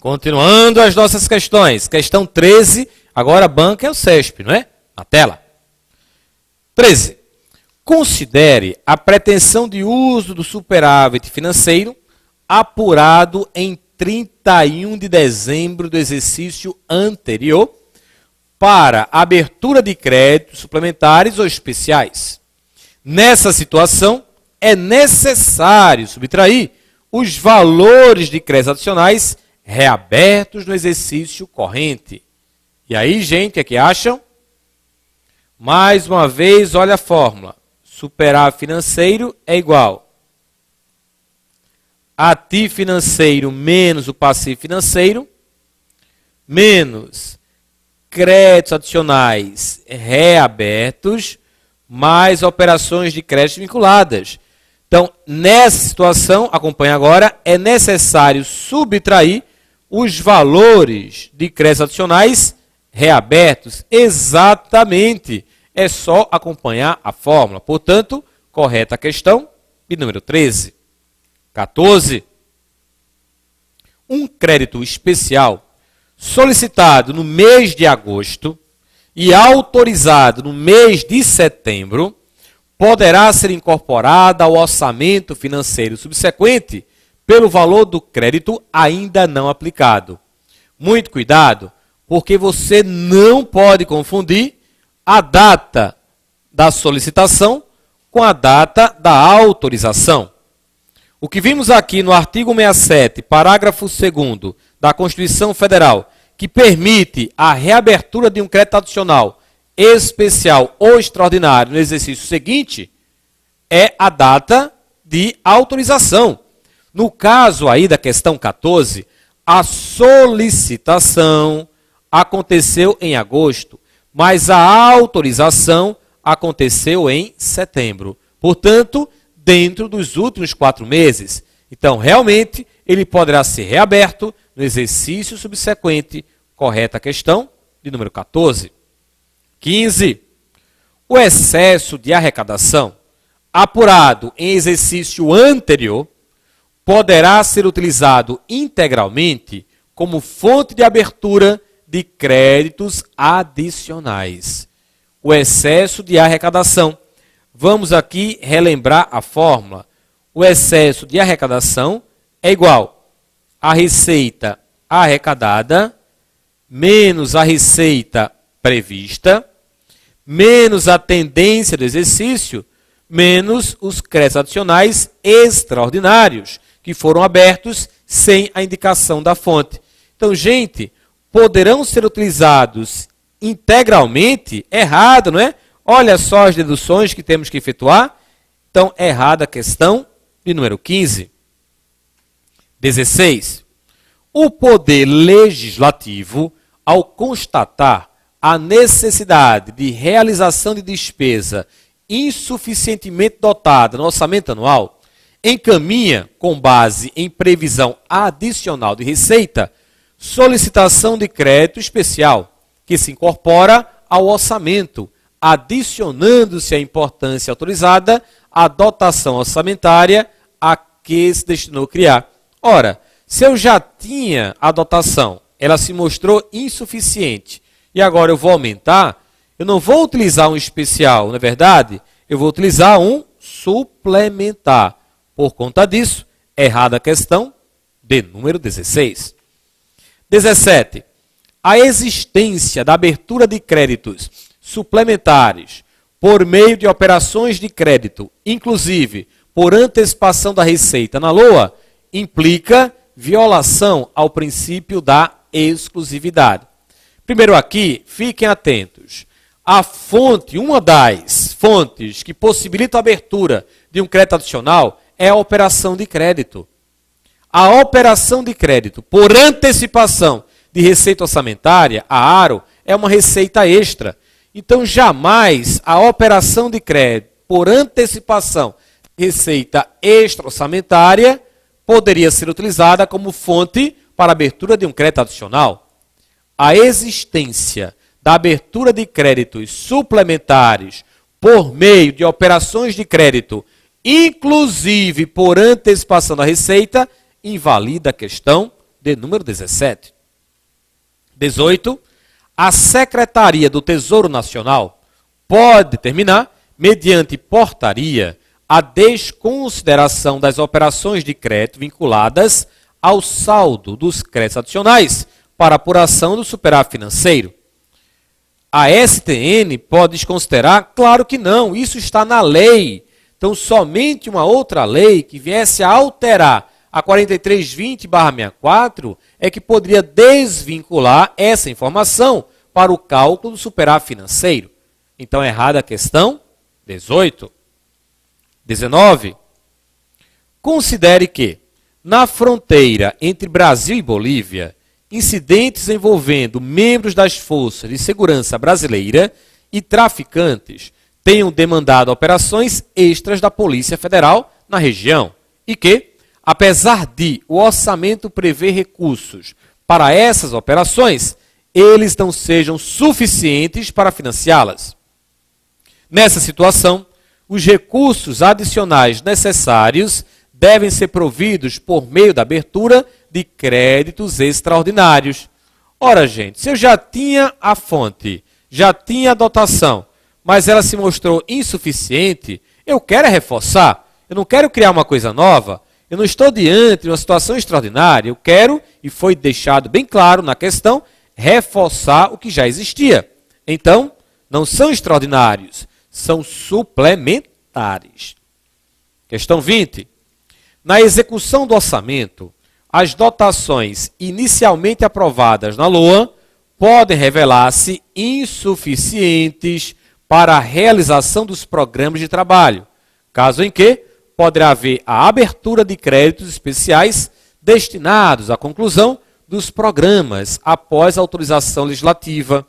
Continuando as nossas questões. Questão 13, agora a banca é o CESP, não é? Na tela. 13. Considere a pretensão de uso do superávit financeiro apurado em 31 de dezembro do exercício anterior para abertura de créditos suplementares ou especiais. Nessa situação, é necessário subtrair os valores de créditos adicionais reabertos no exercício corrente. E aí, gente, o que acham? Mais uma vez, olha a fórmula. Superávit financeiro é igual a ativo financeiro menos o passivo financeiro, menos créditos adicionais reabertos, mais operações de crédito vinculadas. Então, nessa situação, acompanha agora, é necessário subtrair os valores de créditos adicionais reabertos. Exatamente. É só acompanhar a fórmula. Portanto, correta a questão de número 13. 14. Um crédito especial solicitado no mês de agosto e autorizado no mês de setembro poderá ser incorporado ao orçamento financeiro subsequente pelo valor do crédito ainda não aplicado. Muito cuidado, porque você não pode confundir a data da solicitação com a data da autorização. O que vimos aqui no artigo 67, parágrafo 2º da Constituição Federal, que permite a reabertura de um crédito adicional especial ou extraordinário no exercício seguinte, é a data de autorização. No caso aí da questão 14, a solicitação aconteceu em agosto, mas a autorização aconteceu em setembro. Portanto, dentro dos últimos 4 meses. Então, realmente, ele poderá ser reaberto no exercício subsequente. Correta a questão de número 14. 15. O excesso de arrecadação apurado em exercício anterior poderá ser utilizado integralmente como fonte de abertura de créditos adicionais. O excesso de arrecadação. Vamos aqui relembrar a fórmula. O excesso de arrecadação é igual a receita arrecadada menos a receita prevista, menos a tendência do exercício, menos os créditos adicionais extraordinários, que foram abertos sem a indicação da fonte. Então, gente, poderão ser utilizados integralmente? Errado, não é? Olha só as deduções que temos que efetuar. Então, errada a questão de número 15. 16. O poder legislativo, ao constatar a necessidade de realização de despesa insuficientemente dotada no orçamento anual, encaminha, com base em previsão adicional de receita, solicitação de crédito especial, que se incorpora ao orçamento, adicionando-se a importância autorizada à dotação orçamentária a que se destinou a criar. Ora, se eu já tinha a dotação, ela se mostrou insuficiente, e agora eu vou aumentar, eu não vou utilizar um especial, não é verdade? Eu vou utilizar um suplementar. Por conta disso, errada a questão de número 16. 17. A existência da abertura de créditos suplementares por meio de operações de crédito, inclusive por antecipação da receita na LOA, implica violação ao princípio da exclusividade. Primeiro aqui, fiquem atentos. A fonte, uma das fontes que possibilita a abertura de um crédito adicional é a operação de crédito. A operação de crédito por antecipação de receita orçamentária, a ARO, é uma receita extra. Então, jamais a operação de crédito por antecipação de receita extra orçamentária poderia ser utilizada como fonte para a abertura de um crédito adicional. A existência da abertura de créditos suplementares por meio de operações de crédito, inclusive por antecipação da receita, invalida a questão de número 17. 18. A Secretaria do Tesouro Nacional pode determinar, mediante portaria, a desconsideração das operações de crédito vinculadas ao saldo dos créditos adicionais para apuração do superávit financeiro. A STN pode desconsiderar? Claro que não, isso está na lei. Então, somente uma outra lei que viesse a alterar a 4320/64 é que poderia desvincular essa informação para o cálculo do superávit financeiro. Então, é errada a questão 18. 19. Considere que, na fronteira entre Brasil e Bolívia, incidentes envolvendo membros das forças de segurança brasileira e traficantes tenham demandado operações extras da Polícia Federal na região e que, apesar de o orçamento prever recursos para essas operações, eles não sejam suficientes para financiá-las. Nessa situação, os recursos adicionais necessários devem ser providos por meio da abertura de créditos extraordinários. Ora, gente, se eu já tinha a fonte, já tinha a dotação, mas ela se mostrou insuficiente, eu quero reforçar, eu não quero criar uma coisa nova, eu não estou diante de uma situação extraordinária, eu quero, e foi deixado bem claro na questão, reforçar o que já existia. Então, não são extraordinários, são suplementares. Questão 20. Na execução do orçamento, as dotações inicialmente aprovadas na LOA podem revelar-se insuficientes para a realização dos programas de trabalho, caso em que poderá haver a abertura de créditos especiais destinados à conclusão dos programas após a autorização legislativa.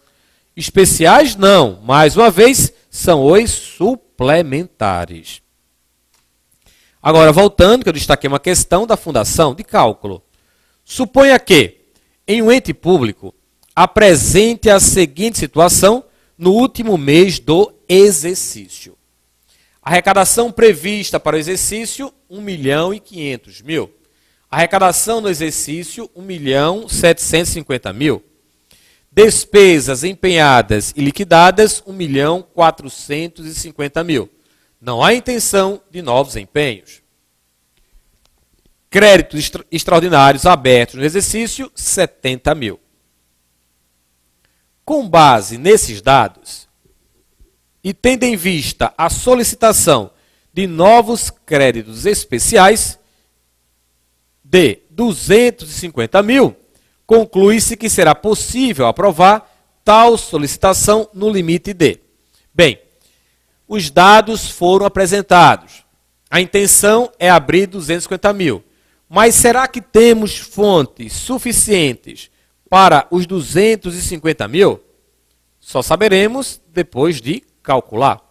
Especiais não, mais uma vez, são os suplementares. Agora, voltando, que eu destaquei uma questão da fundação de cálculo. Suponha que, em um ente público, apresente a seguinte situação no último mês do exercício. Arrecadação prevista para o exercício, 1.500.000. Arrecadação no exercício, 1.750.000. Despesas empenhadas e liquidadas, 1.450.000. Não há intenção de novos empenhos. Créditos extraordinários abertos no exercício, 70.000. Com base nesses dados, e tendo em vista a solicitação de novos créditos especiais de 250.000, conclui-se que será possível aprovar tal solicitação no limite de. Bem, os dados foram apresentados. A intenção é abrir 250.000. Mas será que temos fontes suficientes para os 250.000? Só saberemos depois de calcular.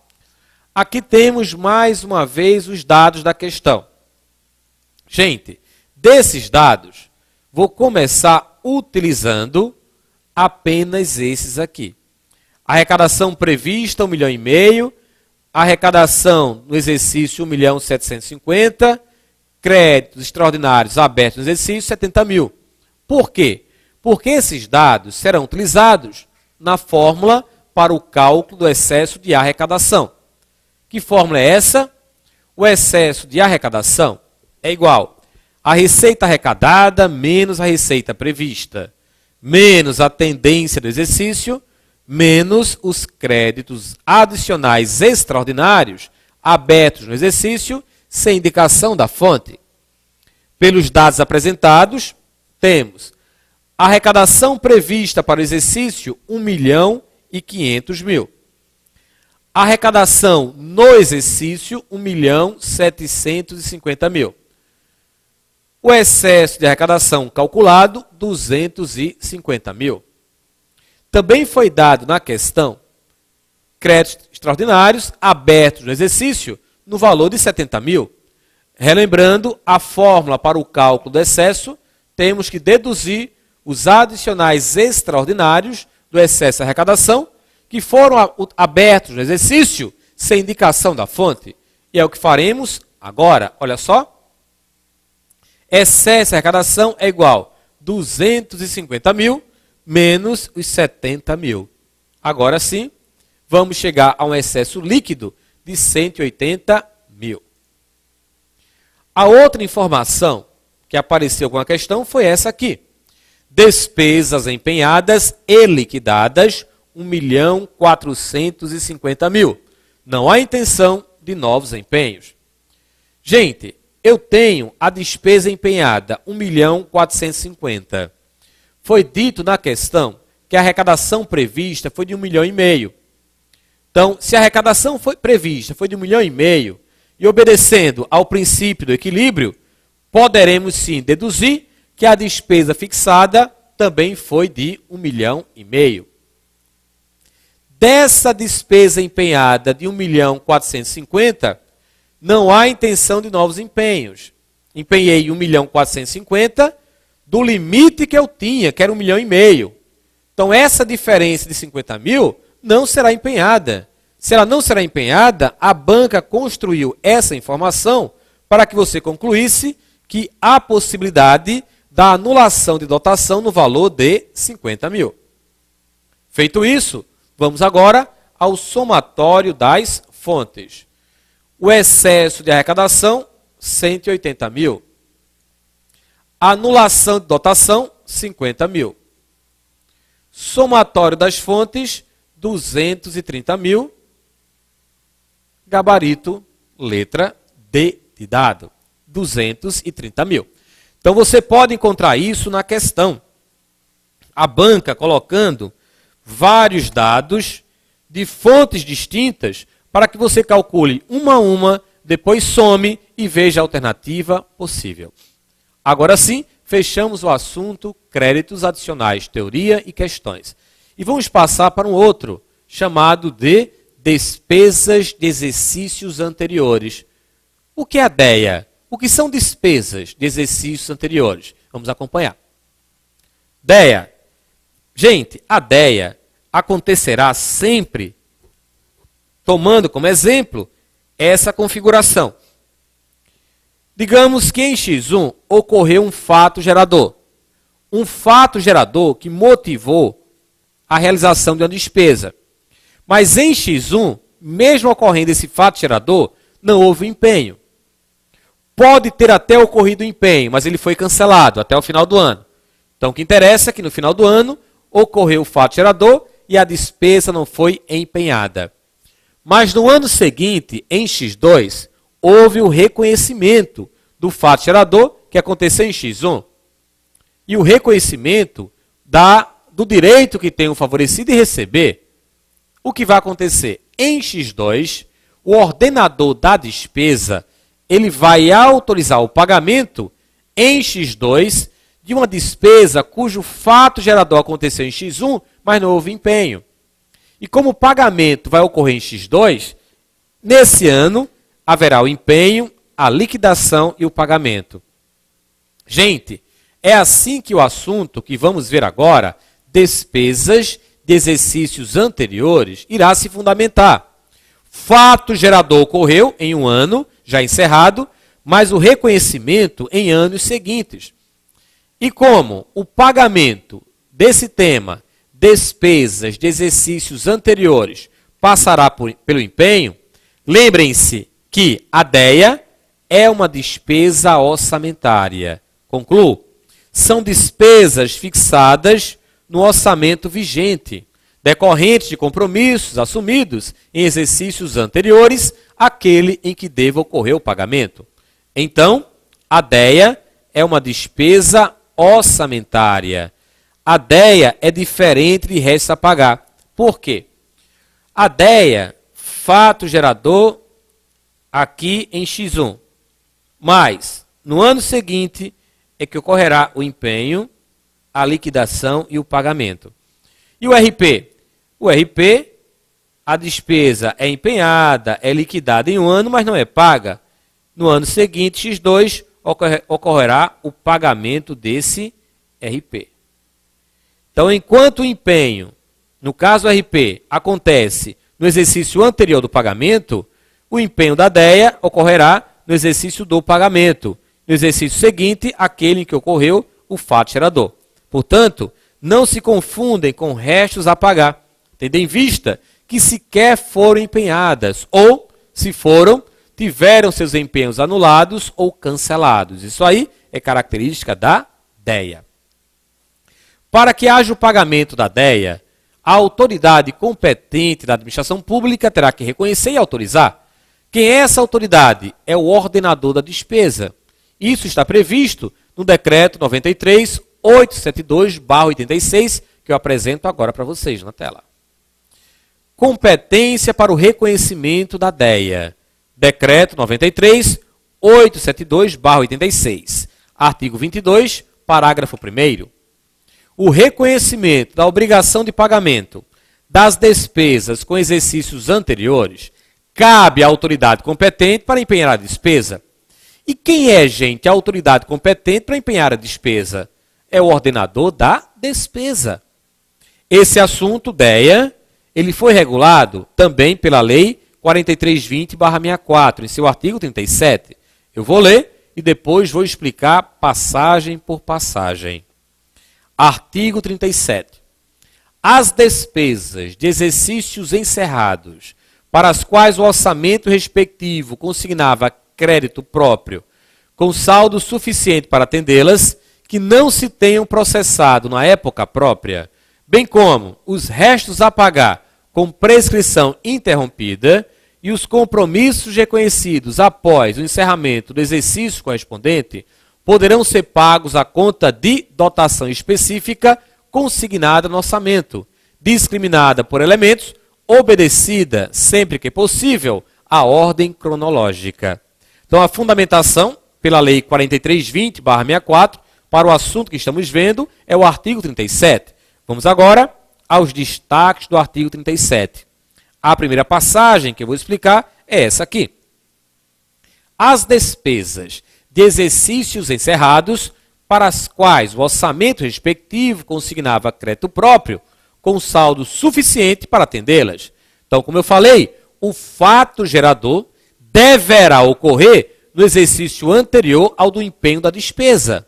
Aqui temos mais uma vez os dados da questão. Gente, desses dados, vou começar utilizando apenas esses aqui. Arrecadação prevista, 1,5 milhão. Arrecadação no exercício, 1.750.000. Créditos extraordinários abertos no exercício, 70.000. Por quê? Porque esses dados serão utilizados na fórmula para o cálculo do excesso de arrecadação. Que fórmula é essa? O excesso de arrecadação é igual a receita arrecadada menos a receita prevista, menos a tendência do exercício, menos os créditos adicionais extraordinários abertos no exercício, sem indicação da fonte. Pelos dados apresentados, temos a arrecadação prevista para o exercício, 1.500.000. A arrecadação no exercício, 1.750.000. O excesso de arrecadação calculado, 250.000. Também foi dado na questão créditos extraordinários abertos no exercício no valor de 70.000. Relembrando a fórmula para o cálculo do excesso, temos que deduzir os adicionais extraordinários do excesso de arrecadação que foram abertos no exercício sem indicação da fonte. E é o que faremos agora. Olha só. Excesso de arrecadação é igual a 250 mil menos os 70 mil. Agora sim, vamos chegar a um excesso líquido de 180 mil. A outra informação que apareceu com a questão foi essa aqui. Despesas empenhadas e liquidadas, 1.450.000. Não há intenção de novos empenhos. Gente, eu tenho a despesa empenhada, 1.450.000. Foi dito na questão que a arrecadação prevista foi de 1,5 milhão. Então, se a arrecadação prevista foi de 1,5 milhão, e obedecendo ao princípio do equilíbrio, poderemos sim deduzir que a despesa fixada também foi de 1,5 milhão. Dessa despesa empenhada de 1.450.000, não há intenção de novos empenhos. Empenhei 1.450.000 do limite que eu tinha, que era 1,5 milhão. Então, essa diferença de 50 mil não será empenhada. Se ela não será empenhada, a banca construiu essa informação para que você concluísse que há possibilidade da anulação de dotação no valor de 50 mil. Feito isso, vamos agora ao somatório das fontes. O excesso de arrecadação, 180 mil. A anulação de dotação, 50 mil. Somatório das fontes, 230 mil. Gabarito, letra D de dado, 230 mil. Então, você pode encontrar isso na questão. A banca colocando vários dados de fontes distintas para que você calcule uma a uma, depois some e veja a alternativa possível. Agora sim, fechamos o assunto créditos adicionais, teoria e questões. E vamos passar para um outro, chamado de despesas de exercícios anteriores. O que é a DEA? O que são despesas de exercícios anteriores? Vamos acompanhar. DEA. Gente, a DEA acontecerá sempre tomando como exemplo essa configuração. Digamos que em X1 ocorreu um fato gerador. Um fato gerador que motivou a realização de uma despesa. Mas em X1, mesmo ocorrendo esse fato gerador, não houve empenho. Pode ter até ocorrido empenho, mas ele foi cancelado até o final do ano. Então, o que interessa é que no final do ano ocorreu o fato gerador e a despesa não foi empenhada. Mas no ano seguinte, em X2, houve o reconhecimento do fato gerador que aconteceu em X1. E o reconhecimento do direito que tem o favorecido em receber. O que vai acontecer? Em X2, o ordenador da despesa ele vai autorizar o pagamento em X2 de uma despesa cujo fato gerador aconteceu em X1, mas não houve empenho. E como o pagamento vai ocorrer em X2, nesse ano haverá o empenho, a liquidação e o pagamento. Gente, é assim que o assunto que vamos ver agora, despesas de exercícios anteriores, irá se fundamentar. Fato gerador ocorreu em um ano, já encerrado, mas o reconhecimento em anos seguintes. E como o pagamento desse tema, despesas de exercícios anteriores, passará pelo empenho, lembrem-se que a DEA é uma despesa orçamentária. Concluo. São despesas fixadas no orçamento vigente, decorrentes de compromissos assumidos em exercícios anteriores àquele em que deva ocorrer o pagamento. Então, a DEA é uma despesa orçamentária. A DEA é diferente de restos a pagar. Por quê? A DEA, fato gerador, aqui em X1. Mas, no ano seguinte, é que ocorrerá o empenho, a liquidação e o pagamento. E o RP? O RP, a despesa é empenhada, é liquidada em um ano, mas não é paga. No ano seguinte, X2, ocorrerá o pagamento desse RP. Então, enquanto o empenho, no caso RP, acontece no exercício anterior do pagamento, o empenho da DEA ocorrerá no exercício do pagamento. No exercício seguinte, aquele em que ocorreu o fato gerador. Portanto, não se confundem com restos a pagar, tendo em vista que sequer foram empenhadas ou, se foram, tiveram seus empenhos anulados ou cancelados. Isso aí é característica da DEA. Para que haja o pagamento da DEA, a autoridade competente da administração pública terá que reconhecer e autorizar. Quem é essa autoridade? É o ordenador da despesa. Isso está previsto no Decreto 93.872/86, que eu apresento agora para vocês na tela. Competência para o reconhecimento da DEA. Decreto 93.872/86. Artigo 22, parágrafo 1º. O reconhecimento da obrigação de pagamento das despesas com exercícios anteriores cabe à autoridade competente para empenhar a despesa. E quem é, gente, a autoridade competente para empenhar a despesa? É o ordenador da despesa. Esse assunto, DEA, ele foi regulado também pela Lei 4320/64, em seu artigo 37. Eu vou ler e depois vou explicar passagem por passagem. Artigo 37. As despesas de exercícios encerrados, para as quais o orçamento respectivo consignava crédito próprio, com saldo suficiente para atendê-las, que não se tenham processado na época própria, bem como os restos a pagar com prescrição interrompida e os compromissos reconhecidos após o encerramento do exercício correspondente, poderão ser pagos à conta de dotação específica consignada no orçamento, discriminada por elementos, obedecida, sempre que possível, à ordem cronológica. Então, a fundamentação pela Lei 4320/64 para o assunto que estamos vendo é o artigo 37. Vamos agora aos destaques do artigo 37. A primeira passagem que eu vou explicar é essa aqui. As despesas de exercícios encerrados, para as quais o orçamento respectivo consignava crédito próprio, com saldo suficiente para atendê-las. Então, como eu falei, o fato gerador deverá ocorrer no exercício anterior ao do empenho da despesa.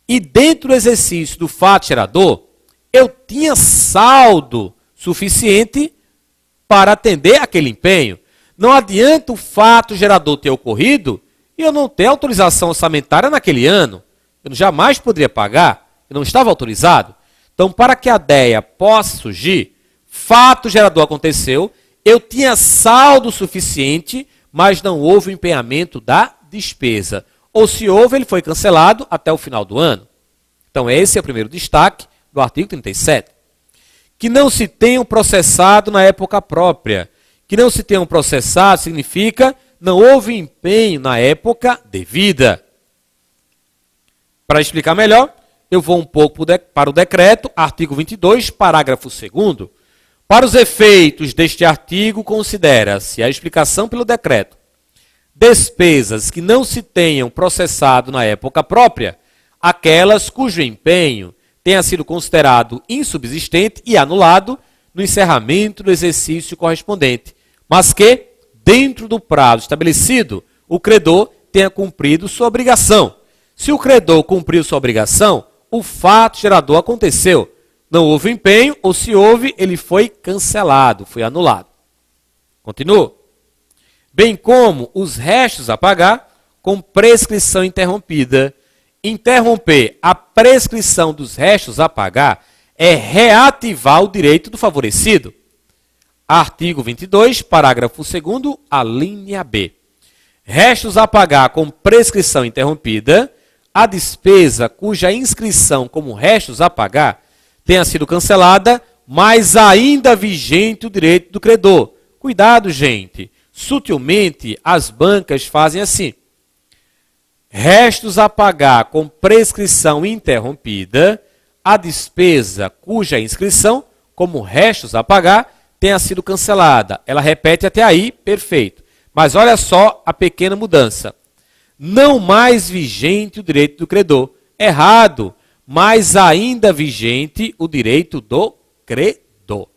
E dentro do exercício do fato gerador, eu tinha saldo suficiente para atender aquele empenho. Não adianta o fato gerador ter ocorrido e eu não ter autorização orçamentária naquele ano. Eu jamais poderia pagar, eu não estava autorizado. Então, para que a DEA possa surgir, fato gerador aconteceu, eu tinha saldo suficiente, mas não houve o empenhamento da despesa. Ou se houve, ele foi cancelado até o final do ano. Então, esse é o primeiro destaque do artigo 37. Que não se tenham processado na época própria. Que não se tenham processado significa não houve empenho na época devida. Para explicar melhor, eu vou um pouco para o decreto, artigo 22, parágrafo 2º. Para os efeitos deste artigo, considera-se a explicação pelo decreto. Despesas que não se tenham processado na época própria, aquelas cujo empenho tenha sido considerado insubsistente e anulado no encerramento do exercício correspondente, mas que, dentro do prazo estabelecido, o credor tenha cumprido sua obrigação. Se o credor cumpriu sua obrigação, o fato gerador aconteceu. Não houve empenho, ou se houve, ele foi cancelado, foi anulado. Continuo. Bem como os restos a pagar com prescrição interrompida. Interromper a prescrição dos restos a pagar é reativar o direito do favorecido. Artigo 22, parágrafo 2º, a linha B. Restos a pagar com prescrição interrompida, a despesa cuja inscrição como restos a pagar tenha sido cancelada, mas ainda vigente o direito do credor. Cuidado, gente. Sutilmente, as bancas fazem assim. Restos a pagar com prescrição interrompida, a despesa cuja inscrição como restos a pagar tenha sido cancelada. Ela repete até aí, perfeito. Mas olha só a pequena mudança. Não mais vigente o direito do credor. Errado, mas ainda vigente o direito do credor.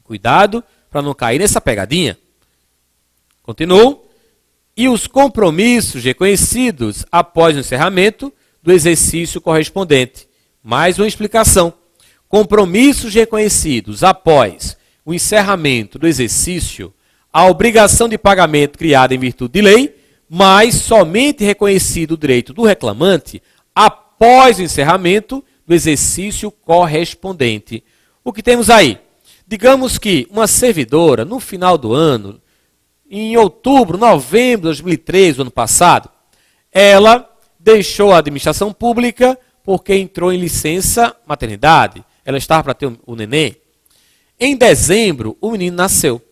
Cuidado para não cair nessa pegadinha. Continuo. E os compromissos reconhecidos após o encerramento do exercício correspondente. Mais uma explicação. Compromissos reconhecidos após o encerramento do exercício, a obrigação de pagamento criada em virtude de lei, mas somente reconhecido o direito do reclamante após o encerramento do exercício correspondente. O que temos aí? Digamos que uma servidora, no final do ano, em outubro, novembro de 2013, do ano passado, ela deixou a administração pública porque entrou em licença maternidade. Ela estava para ter o neném. Em dezembro, o menino nasceu.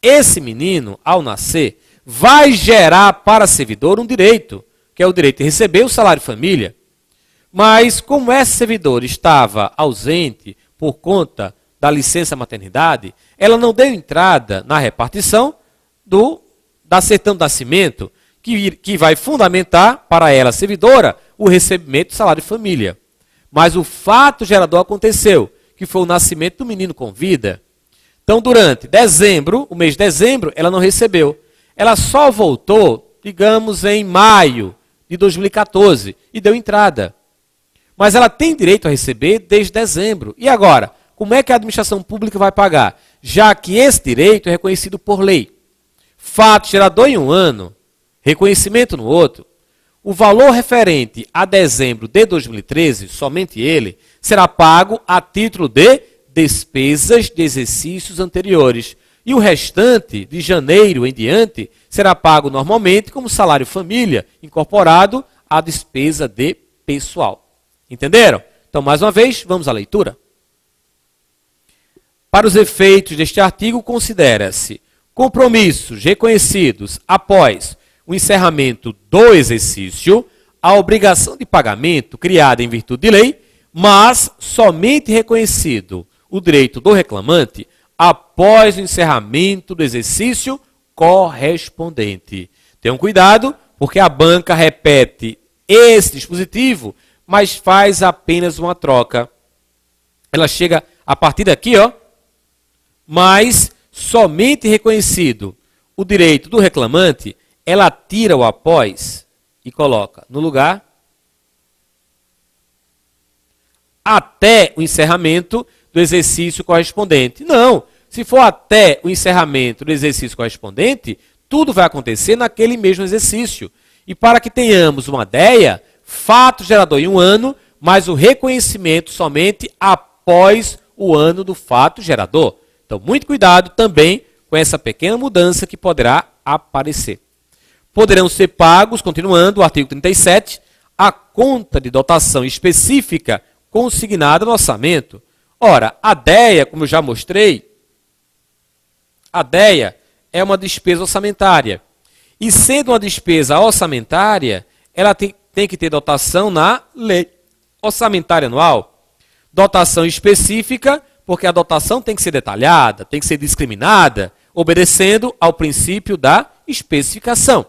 Esse menino, ao nascer, vai gerar para a servidora um direito, que é o direito de receber o salário família. Mas, como essa servidora estava ausente por conta da licença maternidade, ela não deu entrada na repartição da certidão de nascimento, que vai fundamentar para ela, servidora, o recebimento do salário família. Mas o fato gerador aconteceu, que foi o nascimento do menino com vida. Então, durante dezembro, o mês de dezembro, ela não recebeu. Ela só voltou, digamos, em maio de 2014 e deu entrada. Mas ela tem direito a receber desde dezembro. E agora? Como é que a administração pública vai pagar? Já que esse direito é reconhecido por lei. Fato gerador em um ano, reconhecimento no outro. O valor referente a dezembro de 2013, somente ele, será pago a título de despesas de exercícios anteriores. E o restante, de janeiro em diante, será pago normalmente como salário família, incorporado à despesa de pessoal. Entenderam? Então, mais uma vez, vamos à leitura. Para os efeitos deste artigo, considera-se compromissos reconhecidos após o encerramento do exercício, a obrigação de pagamento criada em virtude de lei, mas somente reconhecido o direito do reclamante após o encerramento do exercício correspondente. Tenham cuidado, porque a banca repete esse dispositivo, mas faz apenas uma troca. Ela chega a partir daqui, ó, mas somente reconhecido o direito do reclamante, ela tira o após e coloca no lugar até o encerramento do exercício correspondente. Não, se for até o encerramento do exercício correspondente, tudo vai acontecer naquele mesmo exercício. E para que tenhamos uma ideia, fato gerador em um ano, mas o reconhecimento somente após o ano do fato gerador. Então, muito cuidado também com essa pequena mudança que poderá aparecer. Poderão ser pagos, continuando o artigo 37, a conta de dotação específica consignada no orçamento. Ora, a DEA, como eu já mostrei, a DEA é uma despesa orçamentária. E sendo uma despesa orçamentária, ela tem que ter dotação na lei orçamentária anual. Dotação específica, porque a dotação tem que ser detalhada, tem que ser discriminada, obedecendo ao princípio da especificação.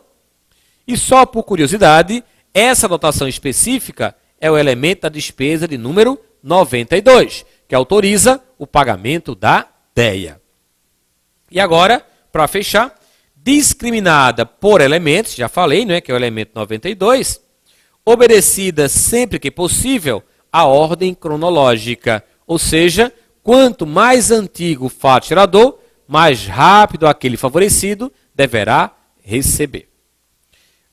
E só por curiosidade, essa dotação específica é o elemento da despesa de número 92, que autoriza o pagamento da DEA. E agora, para fechar, discriminada por elementos, já falei, não é, que é o elemento 92, obedecida sempre que possível à ordem cronológica, ou seja, quanto mais antigo o fato gerador, mais rápido aquele favorecido deverá receber.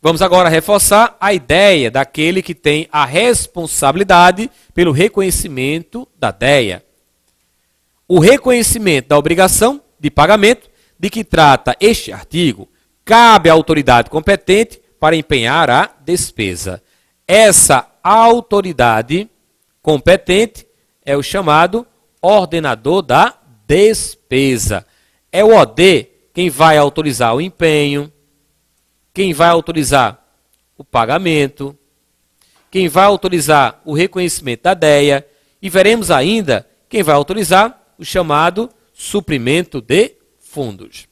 Vamos agora reforçar a ideia daquele que tem a responsabilidade pelo reconhecimento da DEA. O reconhecimento da obrigação de pagamento de que trata este artigo cabe à autoridade competente para empenhar a despesa. Essa autoridade competente é o chamado ordenador da despesa. É o OD quem vai autorizar o empenho, quem vai autorizar o pagamento, quem vai autorizar o reconhecimento da DEA e veremos ainda quem vai autorizar o chamado suprimento de fundos.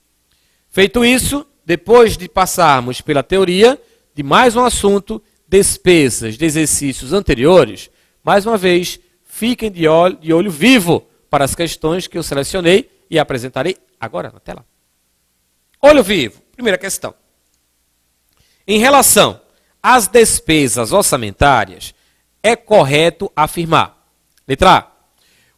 Feito isso, depois de passarmos pela teoria de mais um assunto, despesas de exercícios anteriores, mais uma vez, fiquem de olho vivo para as questões que eu selecionei e apresentarei agora na tela. Olho vivo. Primeira questão. Em relação as despesas orçamentárias, é correto afirmar. Letra A.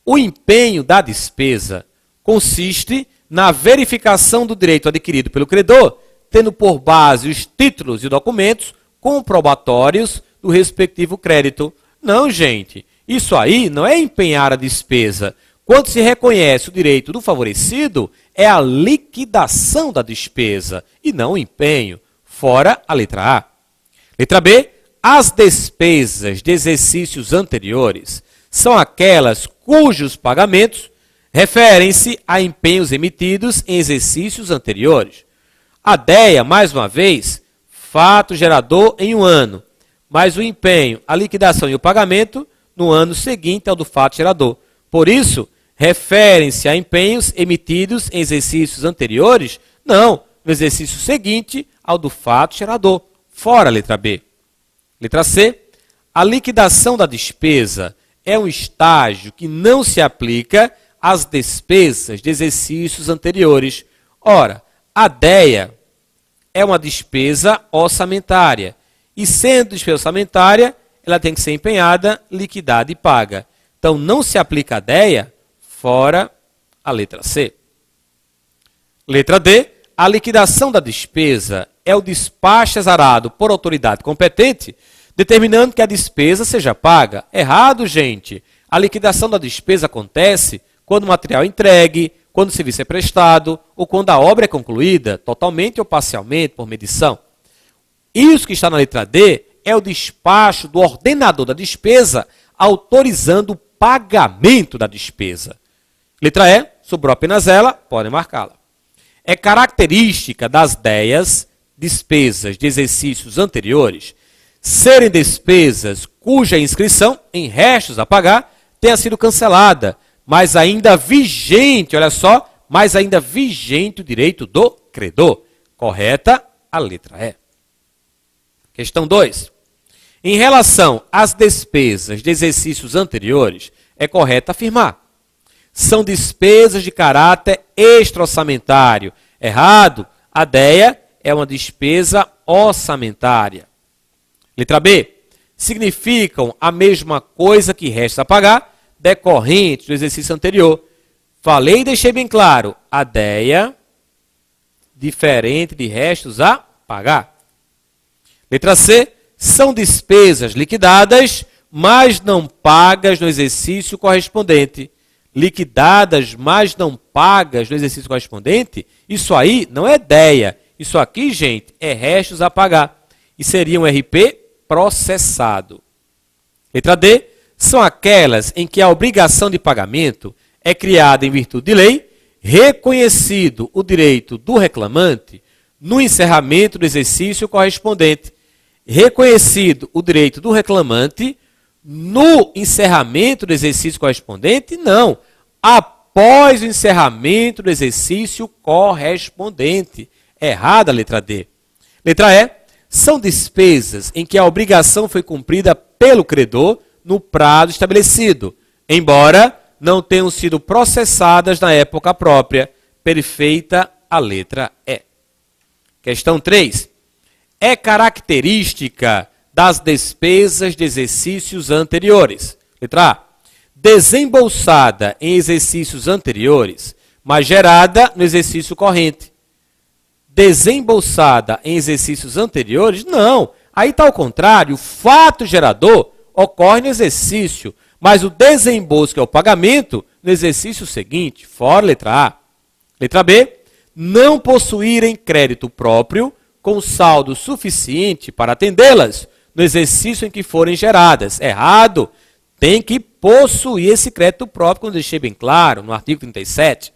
O empenho da despesa consiste na verificação do direito adquirido pelo credor, tendo por base os títulos e documentos comprobatórios do respectivo crédito. Não, gente, isso aí não é empenhar a despesa. Quando se reconhece o direito do favorecido, é a liquidação da despesa e não o empenho. Fora a letra A. Letra B. As despesas de exercícios anteriores são aquelas cujos pagamentos referem-se a empenhos emitidos em exercícios anteriores. A DEA, mais uma vez, fato gerador em um ano, mas o empenho, a liquidação e o pagamento no ano seguinte ao do fato gerador. Por isso, referem-se a empenhos emitidos em exercícios anteriores? Não, no exercício seguinte ao do fato gerador. Fora a letra B. Letra C. A liquidação da despesa é um estágio que não se aplica às despesas de exercícios anteriores. Ora, a DEA é uma despesa orçamentária. E sendo despesa orçamentária, ela tem que ser empenhada, liquidada e paga. Então, não se aplica a DEA, fora a letra C. Letra D. A liquidação da despesa é o despacho exarado por autoridade competente, determinando que a despesa seja paga. Errado, gente. A liquidação da despesa acontece quando o material é entregue, quando o serviço é prestado ou quando a obra é concluída, totalmente ou parcialmente, por medição. Isso que está na letra D é o despacho do ordenador da despesa autorizando o pagamento da despesa. Letra E, sobrou apenas ela, podem marcá-la. É característica das DEAs, despesas de exercícios anteriores, serem despesas cuja inscrição em restos a pagar tenha sido cancelada, mas ainda vigente, olha só, mas ainda vigente o direito do credor. Correta a letra E. Questão 2. Em relação às despesas de exercícios anteriores, é correto afirmar: são despesas de caráter extra-orçamentário. Errado, a DEA é uma despesa orçamentária. Letra B. Significam a mesma coisa que resta a pagar, decorrente do exercício anterior. Falei e deixei bem claro, a DEA, diferente de restos a pagar. Letra C. São despesas liquidadas, mas não pagas no exercício correspondente. Liquidadas, mas não pagas no exercício correspondente? Isso aí não é DEA. Isso aqui, gente, é restos a pagar. E seria um RP processado. Letra D. São aquelas em que a obrigação de pagamento é criada em virtude de lei, reconhecido o direito do reclamante no encerramento do exercício correspondente. Reconhecido o direito do reclamante no encerramento do exercício correspondente? Não. Após o encerramento do exercício correspondente. Errada a letra D. Letra E. São despesas em que a obrigação foi cumprida pelo credor no prazo estabelecido, embora não tenham sido processadas na época própria. Perfeita a letra E. Questão 3. É característica das despesas de exercícios anteriores. Letra A. Desembolsada em exercícios anteriores, mas gerada no exercício corrente. Desembolsada em exercícios anteriores? Não. Aí está ao contrário. O fato gerador ocorre no exercício, mas o desembolso, que é o pagamento, no exercício seguinte. Fora letra A. Letra B. Não possuírem crédito próprio com saldo suficiente para atendê-las no exercício em que forem geradas. Errado. Tem que possuir esse crédito próprio, como deixei bem claro no artigo 37.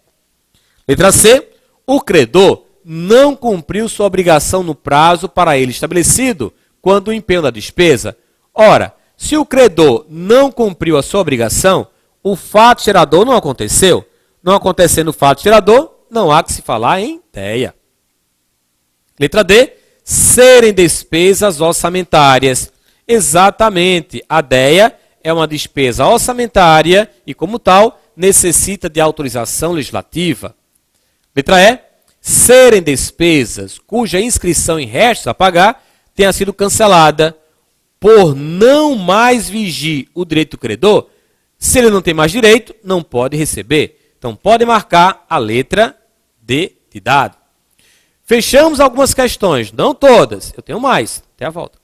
Letra C. O credor não cumpriu sua obrigação no prazo para ele estabelecido quando o empenho da despesa. Ora, se o credor não cumpriu a sua obrigação, o fato gerador não aconteceu. Não acontecendo o fato gerador, não há que se falar em DEA. Letra D. Serem despesas orçamentárias. Exatamente, a DEA é uma despesa orçamentária e, como tal, necessita de autorização legislativa. Letra E. Serem despesas cuja inscrição em restos a pagar tenha sido cancelada por não mais vigir o direito do credor, se ele não tem mais direito, não pode receber. Então, pode marcar a letra D de dado. Fechamos algumas questões, não todas. Eu tenho mais. Até a volta.